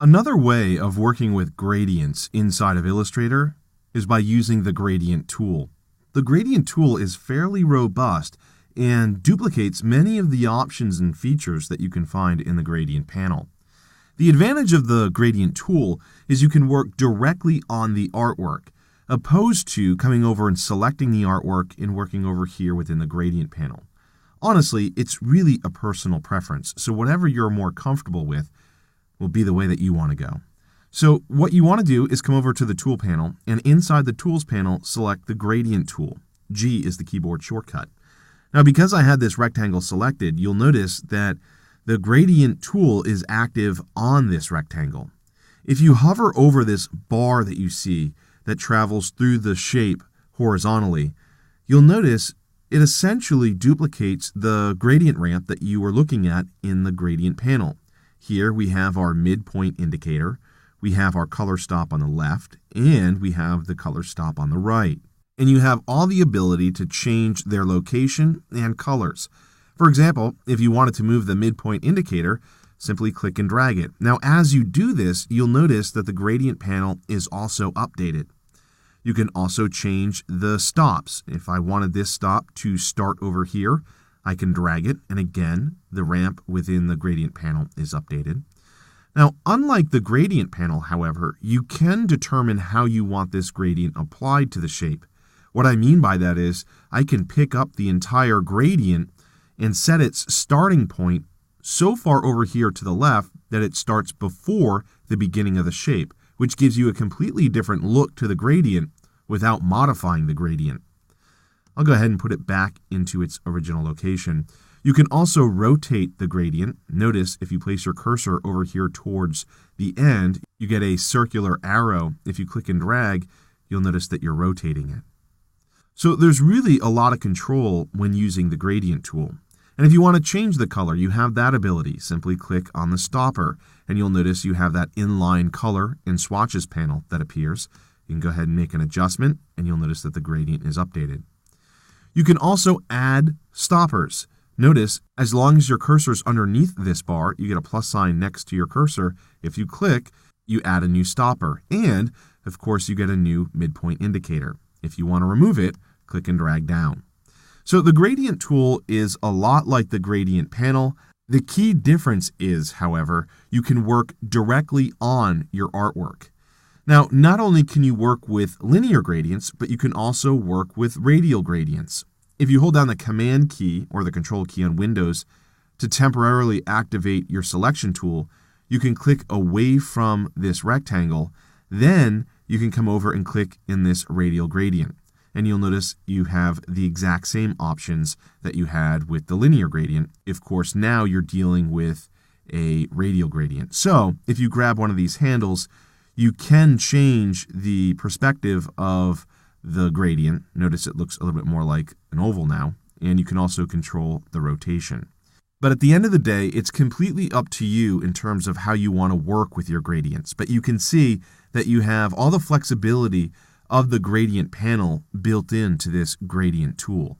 Another way of working with gradients inside of Illustrator is by using the gradient tool. The gradient tool is fairly robust and duplicates many of the options and features that you can find in the gradient panel. The advantage of the gradient tool is you can work directly on the artwork, opposed to coming over and selecting the artwork and working over here within the gradient panel. Honestly, it's really a personal preference, so whatever you're more comfortable with will be the way that you want to go. So what you want to do is come over to the tool panel, and inside the tools panel, select the gradient tool. G is the keyboard shortcut. Now, because I had this rectangle selected, you'll notice that the gradient tool is active on this rectangle. If you hover over this bar that you see that travels through the shape horizontally, you'll notice it essentially duplicates the gradient ramp that you were looking at in the gradient panel. Here we have our midpoint indicator, we have our color stop on the left, and we have the color stop on the right. And you have all the ability to change their location and colors. For example, if you wanted to move the midpoint indicator, simply click and drag it. Now, as you do this, you'll notice that the gradient panel is also updated. You can also change the stops. If I wanted this stop to start over here, I can drag it, and again, the ramp within the gradient panel is updated. Now, unlike the gradient panel, however, you can determine how you want this gradient applied to the shape. What I mean by that is I can pick up the entire gradient and set its starting point so far over here to the left that it starts before the beginning of the shape, which gives you a completely different look to the gradient without modifying the gradient. I'll go ahead and put it back into its original location. You can also rotate the gradient. Notice if you place your cursor over here towards the end, you get a circular arrow. If you click and drag, you'll notice that you're rotating it. So there's really a lot of control when using the gradient tool. And if you want to change the color, you have that ability. Simply click on the stopper, and you'll notice you have that inline color and swatches panel that appears. You can go ahead and make an adjustment, and you'll notice that the gradient is updated. You can also add stoppers. Notice, as long as your cursor is underneath this bar, you get a plus sign next to your cursor. If you click, you add a new stopper. And, of course, you get a new midpoint indicator. If you want to remove it, click and drag down. So the gradient tool is a lot like the gradient panel. The key difference is, however, you can work directly on your artwork. Now, not only can you work with linear gradients, but you can also work with radial gradients. If you hold down the Command key or the Control key on Windows to temporarily activate your selection tool, you can click away from this rectangle. Then you can come over and click in this radial gradient. And you'll notice you have the exact same options that you had with the linear gradient. Of course, now you're dealing with a radial gradient. So if you grab one of these handles, you can change the perspective of the gradient. Notice it looks a little bit more like an oval now, and you can also control the rotation. But at the end of the day, it's completely up to you in terms of how you want to work with your gradients. But you can see that you have all the flexibility of the gradient panel built into this gradient tool.